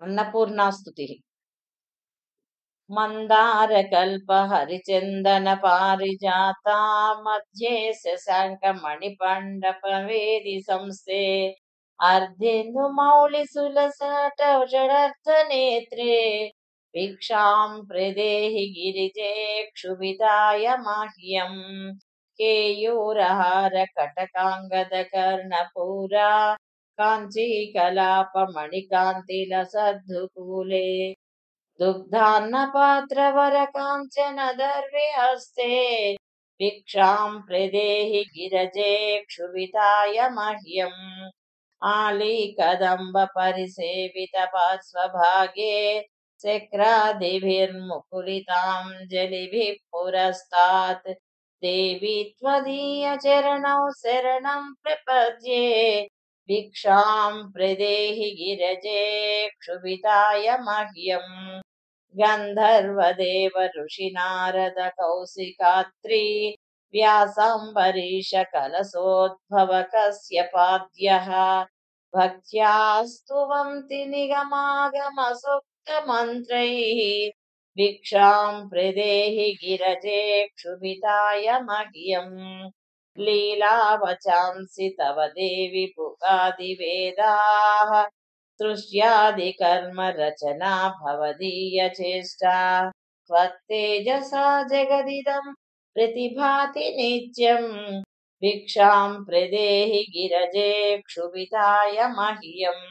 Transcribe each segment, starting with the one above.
अन्नपूर्णास्तुतिः। मंदारकल्प हरिचंदन पारिजाता मध्ये शशांकमणिपण्डपवेदि संस्थे अर्धेन्दुमौलिसुलसटौषधर्थनेत्रे भिक्षां प्रदेहि गिरिजे क्षुभिताय माह्यम्। केयूरहार कटकाङ्गदकर्णपूरा काञ्चीकलापमणिकान्तिलसद्धुकूले दुग्धान्नपात्रवरकाञ्चन दर्वे हस्ते भिक्षां प्रदेहि गिरजे क्षुभिताय मह्यम्। आलीकदम्ब परिसेवितपार्श्वभागे चक्रादिभिर्मुकुलिताञ्जलिभिः पुरस्तात् देवी त्वदीयचरणौ शरणं प्रपद्ये भिक्षां प्रदेहि गिरजे क्षुभिताय मह्यम्। गन्धर्वदेव ऋषि नारद कौशिकात्रि व्यासाम्बरीश कलशोद्भव कश्यपाद्यः भक्त्या स्तुवन्ति निगमागम सूक्तमन्त्रैः भिक्षां प्रदेहि गिरजे क्षुभिताय मह्यम्। लीलावचांसि तव देवि पुगादिवेदाः सृष्ट्यादिकर्म रचना भवदीयचेष्टा त्वत्तेजसा जगदिदं प्रतिभाति नित्यम् भिक्षां प्रदेहि गिरजे क्षुभिताय मह्यम्।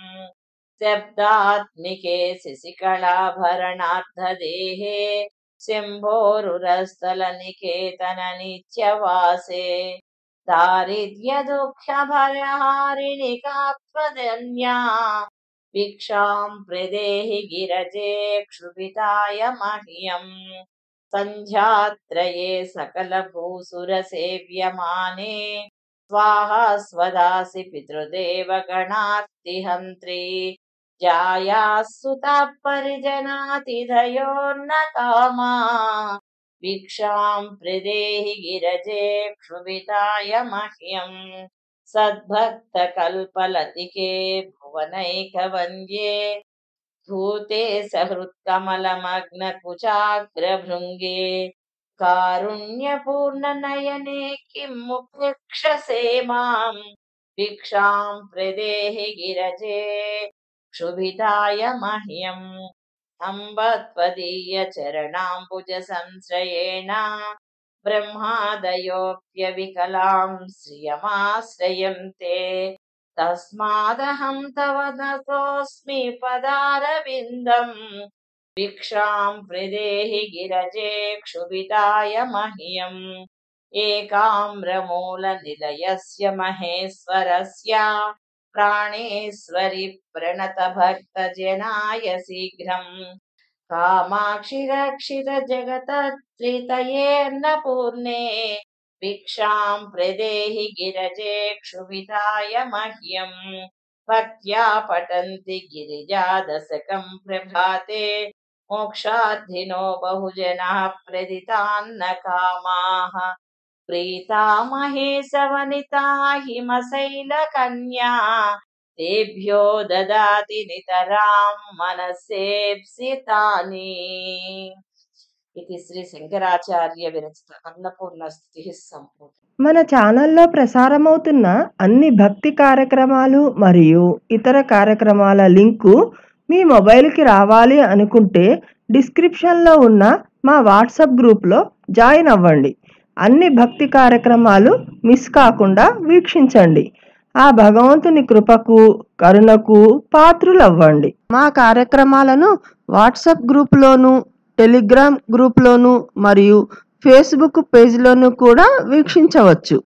शब्दात्मिके शिशिकलाभरणार्धदेहे शम्भोरुरस्थलनिकेतन नित्यवासे दारिद्र्यदुःखभयहारिणि कात्वदन्या भिक्षां प्रदेहि गिरजे क्षुभिताय मह्यम्। सन्ध्यात्रये सकलभूसुरसेव्यमाने स्वाहा स्वदासि पितृदेवगणार्तिहन्त्री जायाः सुताः परिजनातिथयोर्न कामा भिक्षां प्रदेहि गिरजे क्षुभिताय मह्यम्। सद्भक्तकल्पलतिके भुवनैकवन्द्ये धूते सहृत्कमलमग्नकुचाग्रभृङ्गे कारुण्यपूर्णनयने किं मुमुक्षसे मां भिक्षां प्रदेहि गिरजे क्षुभिताय मह्यम्। अम्ब त्वदीयचरणाम्बुज संश्रयेण ब्रह्मादयोऽप्यविकलां श्रियमाश्रयन्ते तस्मादहं तव नतोऽस्मि पदारविन्दम् भिक्षां प्रदेहि गिरजे क्षुभिताय मह्यम्। एकाम्रमूलनिलयस्य महेश्वरस्य प्राणेश्वरि प्रणतभक्तजनाय शीघ्रम् कामाक्षि रक्षितजगतत्रितयेऽन्नपूर्णे भिक्षां प्रदेहि गिरजे क्षुभिताय मह्यम्। भक्त्या पठन्ति गिरिजादशकं प्रभाते मोक्षार्थिनो बहुजनाः प्रदितान्नकामाः प्रीता महेशवनिता हिमशैलकन्या तेभ्यो ददाति नितरां मनसेप्सितानि। ఇది శ్రీ శంకరాచార్య విరచిత అన్నపూర్ణ స్తుతి సంపూర్ణ. మన ఛానల్లో ప్రసారమవుతున్న అన్ని భక్తి కార్యక్రమాలు మరియు ఇతర కార్యక్రమాల లింకు మీ మొబైల్కి రావాలి అనుకుంటే డిస్క్రిప్షన్లో ఉన్న మా వాట్సాప్ గ్రూప్లో జాయిన్ అవ్వండి. అన్ని భక్తి కార్యక్రమాలు మిస్ కాకుండా వీక్షించండి. ఆ భగవంతుని కృపకు కరుణకు పాత్రులవ్వండి. మా కార్యక్రమాలను వాట్సాప్ గ్రూప్లోను టెలిగ్రామ్ గ్రూప్లోను మరియు ఫేస్బుక్ పేజ్లోను కూడా వీక్షించవచ్చు.